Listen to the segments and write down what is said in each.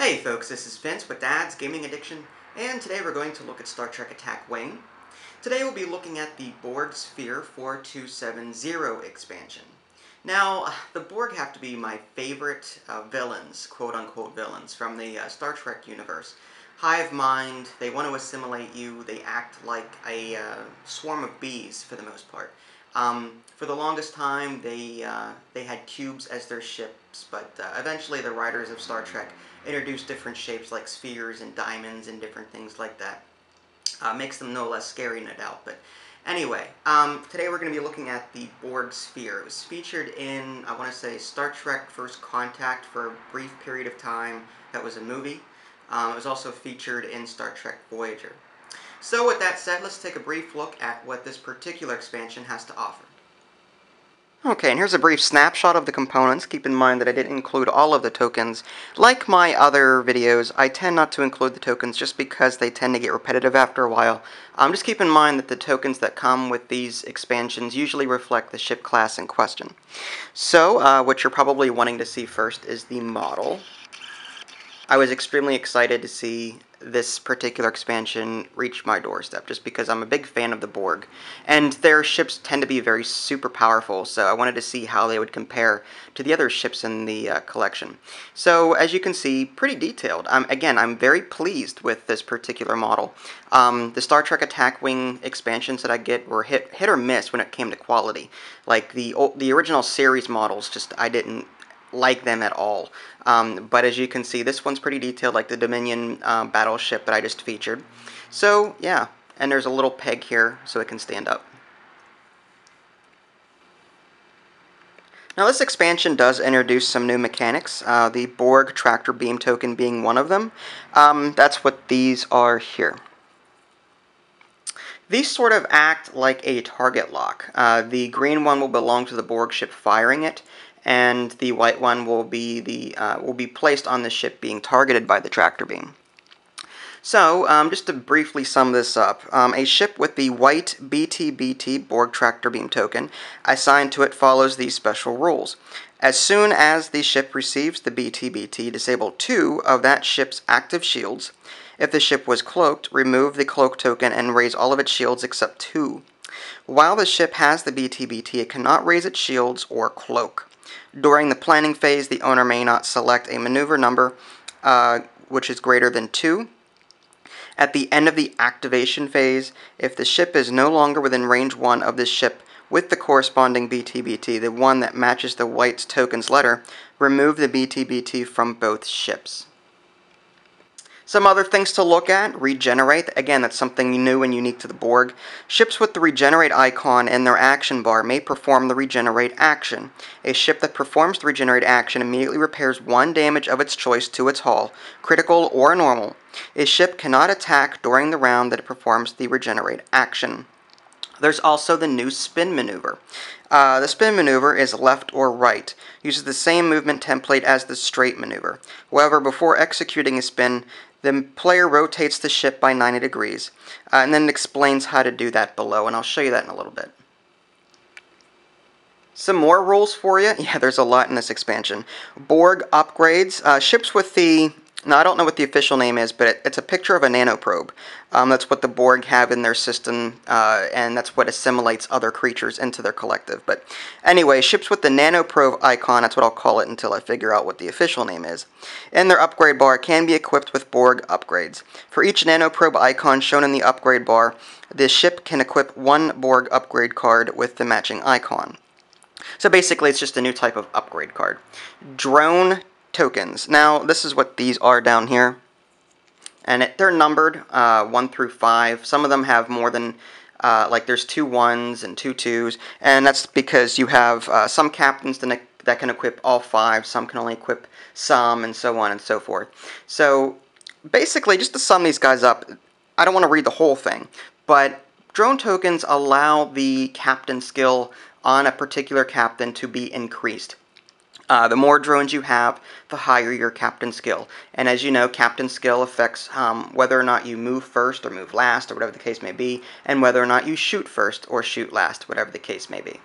Hey folks, this is Vince with Dad's Gaming Addiction, and today we're going to look at Star Trek Attack Wing. Today we'll be looking at the Borg Sphere 4270 expansion. Now, the Borg have to be my favorite villains, quote-unquote villains, from the Star Trek universe. Hive mind, they want to assimilate you, they act like a swarm of bees for the most part. For the longest time, they had cubes as their ships, but eventually the writers of Star Trek introduced different shapes like spheres and diamonds and different things like that. Makes them no less scary, no doubt. But anyway, today we're going to be looking at the Borg Sphere. It was featured in, I want to say, Star Trek First Contact for a brief period of time. That was a movie. It was also featured in Star Trek Voyager. So with that said, let's take a brief look at what this particular expansion has to offer. Okay, and here's a brief snapshot of the components. Keep in mind that I didn't include all of the tokens. Like my other videos, I tend not to include the tokens just because they tend to get repetitive after a while. Just keep in mind that the tokens that come with these expansions usually reflect the ship class in question. So, what you're probably wanting to see first is the model. I was extremely excited to see this particular expansion reach my doorstep just because I'm a big fan of the Borg, and their ships tend to be very super powerful, so I wanted to see how they would compare to the other ships in the collection. So as you can see, pretty detailed. Again, I'm very pleased with this particular model. The Star Trek Attack Wing expansions that I get were hit or miss when it came to quality. Like the original series models, I didn't like them at all. But as you can see, this one's pretty detailed, like the Dominion battleship that I just featured. So yeah, and there's a little peg here so it can stand up. Now this expansion does introduce some new mechanics, the Borg tractor beam token being one of them. That's what these are here. These sort of act like a target lock. The green one will belong to the Borg ship firing it, and the white one will be placed on the ship being targeted by the tractor beam. So, just to briefly sum this up, a ship with the white BT-BT Borg tractor beam token assigned to it follows these special rules. As soon as the ship receives the BT-BT, disable 2 of that ship's active shields. If the ship was cloaked, remove the cloak token and raise all of its shields except 2. While the ship has the BT-BT, it cannot raise its shields or cloak. During the planning phase, the owner may not select a maneuver number which is greater than 2. At the end of the activation phase, if the ship is no longer within range 1 of the ship with the corresponding BT-BT, the one that matches the white token's letter, remove the BT-BT from both ships. Some other things to look at: regenerate. Again, that's something new and unique to the Borg. Ships with the regenerate icon in their action bar may perform the regenerate action. A ship that performs the regenerate action immediately repairs 1 damage of its choice to its hull, critical or normal. A ship cannot attack during the round that it performs the regenerate action. There's also the new spin maneuver. The spin maneuver is left or right. Uses the same movement template as the straight maneuver. However, before executing a spin, the player rotates the ship by 90 degrees, and then explains how to do that below, and I'll show you that in a little bit. Some more rules for you. Yeah, there's a lot in this expansion. Borg upgrades. Ships with the... Now, I don't know what the official name is, but it's a picture of a nanoprobe. That's what the Borg have in their system, and that's what assimilates other creatures into their collective. But anyway, ships with the nanoprobe icon, that's what I'll call it until I figure out what the official name is, in their upgrade bar can be equipped with Borg upgrades. For each nanoprobe icon shown in the upgrade bar, the ship can equip 1 Borg upgrade card with the matching icon. So basically, it's just a new type of upgrade card. Drone tokens. Now, this is what these are down here, and they're numbered 1 through 5. Some of them have more than, like there's 2 1s and 2 2s, and that's because you have some captains that can equip all 5, some can only equip some, and so on and so forth. So, basically, just to sum these guys up, I don't want to read the whole thing, but drone tokens allow the captain skill on a particular captain to be increased. The more drones you have, the higher your captain skill. And as you know, captain skill affects whether or not you move first or move last, or whatever the case may be, and whether or not you shoot first or shoot last, whatever the case may be.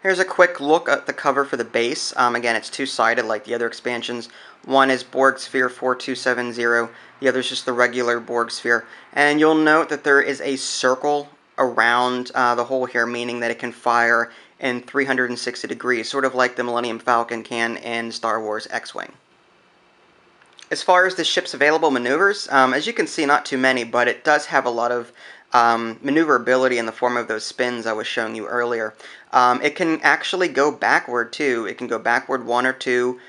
Here's a quick look at the cover for the base. Again, it's two-sided like the other expansions. One is Borg Sphere 4270, the other is just the regular Borg Sphere. And you'll note that there is a circle around the hole here, meaning that it can fire in 360 degrees, sort of like the Millennium Falcon can in Star Wars X-Wing. As far as the ship's available maneuvers, as you can see, not too many, but it does have a lot of maneuverability in the form of those spins I was showing you earlier. It can actually go backward too. It can go backward 1 or 2.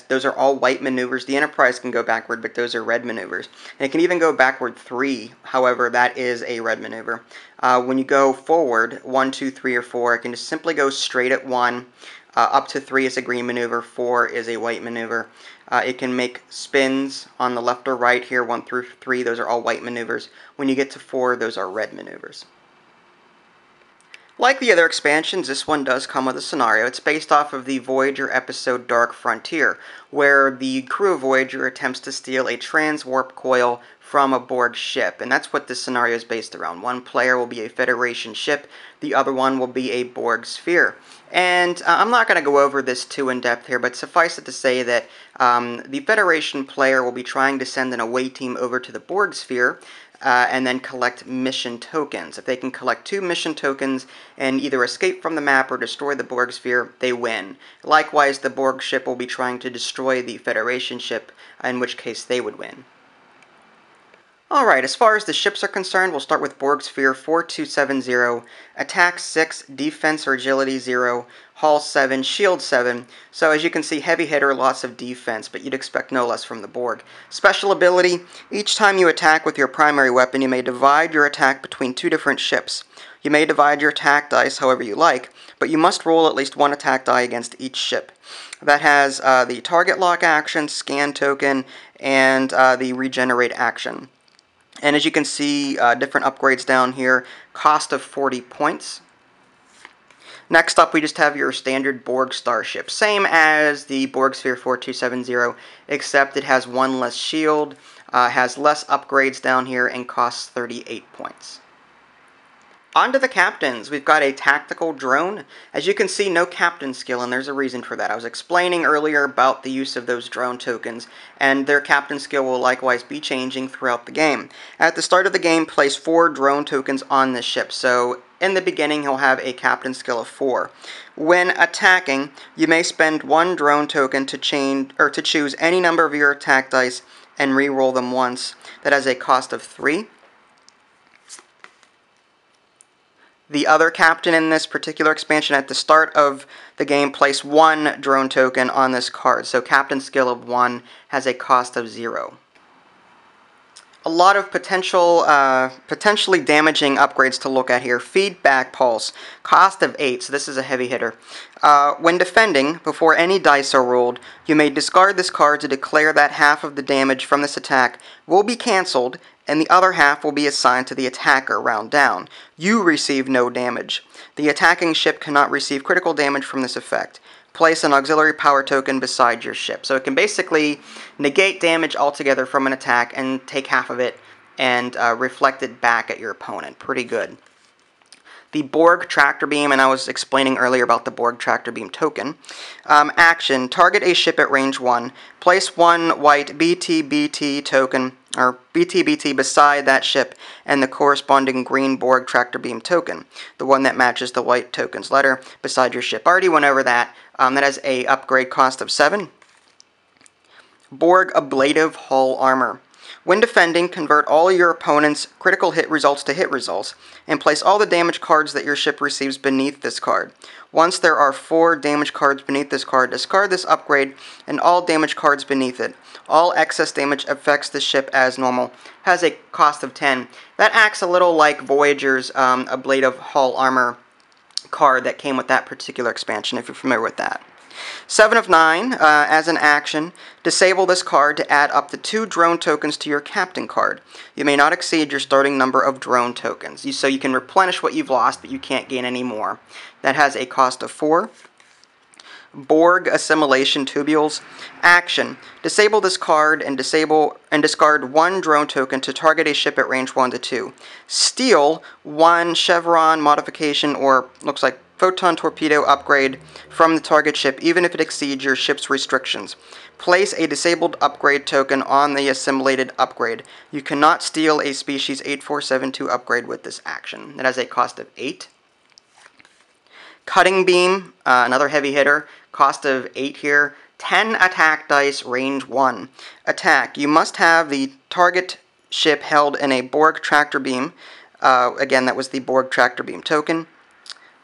Those are all white maneuvers. The Enterprise can go backward, but those are red maneuvers. And it can even go backward 3, however, that is a red maneuver. When you go forward, 1, 2, 3, or 4, it can just simply go straight at 1. Up to 3 is a green maneuver, 4 is a white maneuver. It can make spins on the left or right here, 1 through 3, those are all white maneuvers. When you get to 4, those are red maneuvers. Like the other expansions, this one does come with a scenario. It's based off of the Voyager episode Dark Frontier, where the crew of Voyager attempts to steal a transwarp coil from a Borg ship, and that's what this scenario is based around. One player will be a Federation ship, the other one will be a Borg Sphere. And I'm not going to go over this too in depth here, but suffice it to say that the Federation player will be trying to send an away team over to the Borg Sphere, and then collect mission tokens. If they can collect 2 mission tokens and either escape from the map or destroy the Borg Sphere, they win. Likewise, the Borg ship will be trying to destroy the Federation ship, in which case they would win. Alright, as far as the ships are concerned, we'll start with Borg Sphere 4270, Attack 6, Defense or Agility 0, Hull 7, Shield 7. So as you can see, heavy hitter, lots of defense, but you'd expect no less from the Borg. Special ability, each time you attack with your primary weapon, you may divide your attack between 2 different ships. You may divide your attack dice however you like, but you must roll at least 1 attack die against each ship. That has the target lock action, scan token, and the regenerate action. And as you can see, different upgrades down here, cost of 40 points. Next up, we just have your standard Borg starship. Same as the Borg Sphere 4270, except it has 1 less shield, has less upgrades down here, and costs 38 points. On to the captains. We've got a tactical drone. As you can see, no captain skill, and there's a reason for that. I was explaining earlier about the use of those drone tokens, and their captain skill will likewise be changing throughout the game. At the start of the game, place 4 drone tokens on this ship, so in the beginning he'll have a captain skill of 4. When attacking, you may spend 1 drone token to choose any number of your attack dice and re-roll them once. That has a cost of 3. The other captain in this particular expansion, at the start of the game, place 1 drone token on this card. So captain skill of 1 has a cost of 0. A lot of potentially damaging upgrades to look at here. Feedback pulse, cost of 8, so this is a heavy hitter. When defending, before any dice are rolled, you may discard this card to declare that half of the damage from this attack will be cancelled, and the other half will be assigned to the attacker round down. You receive no damage. The attacking ship cannot receive critical damage from this effect. Place an auxiliary power token beside your ship. So it can basically negate damage altogether from an attack and take half of it and reflect it back at your opponent. Pretty good. The Borg Tractor Beam, and I was explaining earlier about the Borg Tractor Beam token. Action, target a ship at range 1. Place 1 white BT-BT token, or BT-BT beside that ship, and the corresponding green Borg Tractor Beam token, the one that matches the white token's letter, beside your ship. I already went over that. That has a upgrade cost of 7. Borg Ablative Hull Armor. When defending, convert all your opponent's critical hit results to hit results, and place all the damage cards that your ship receives beneath this card. Once there are 4 damage cards beneath this card, discard this upgrade and all damage cards beneath it. All excess damage affects the ship as normal. Has a cost of 10. That acts a little like Voyager's Ablative Hull Armor card that came with that particular expansion, if you're familiar with that. 7 of 9, as an action, disable this card to add up to 2 drone tokens to your captain card. You may not exceed your starting number of drone tokens. So you can replenish what you've lost, but you can't gain any more. That has a cost of 4. Borg Assimilation Tubules. Action. Disable this card and discard 1 drone token to target a ship at range 1 to 2. Steal 1 chevron modification, or looks like photon torpedo upgrade from the target ship, even if it exceeds your ship's restrictions. Place a disabled upgrade token on the assimilated upgrade. You cannot steal a species 8472 upgrade with this action. It has a cost of 8. Cutting beam, another heavy hitter, cost of 8 here. 10 attack dice, range 1. Attack. You must have the target ship held in a Borg tractor beam. Again, that was the Borg tractor beam token.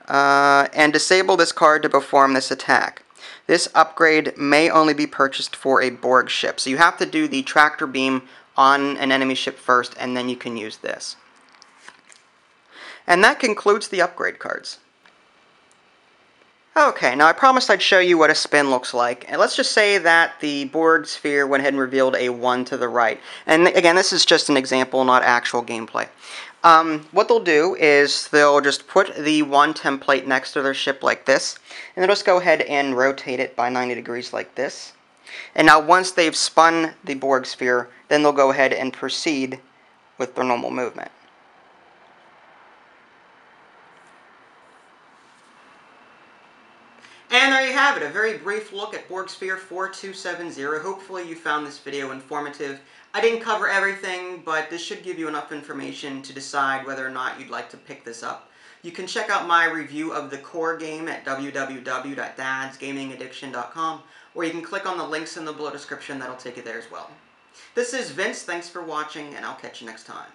And disable this card to perform this attack. This upgrade may only be purchased for a Borg ship. So you have to do the tractor beam on an enemy ship first, and then you can use this. And that concludes the upgrade cards. Okay, now I promised I'd show you what a spin looks like. And let's just say that the Borg Sphere went ahead and revealed a 1 to the right. And again, this is just an example, not actual gameplay. What they'll do is they'll just put the 1 template next to their ship like this, and they'll just go ahead and rotate it by 90 degrees like this. And now once they've spun the Borg Sphere, then they'll go ahead and proceed with their normal movement. And there you have it, a very brief look at Borg Sphere 4270. Hopefully you found this video informative. I didn't cover everything, but this should give you enough information to decide whether or not you'd like to pick this up. You can check out my review of the core game at www.dadsgamingaddiction.com, or you can click on the links in the below description. That'll take you there as well. This is Vince, thanks for watching, and I'll catch you next time.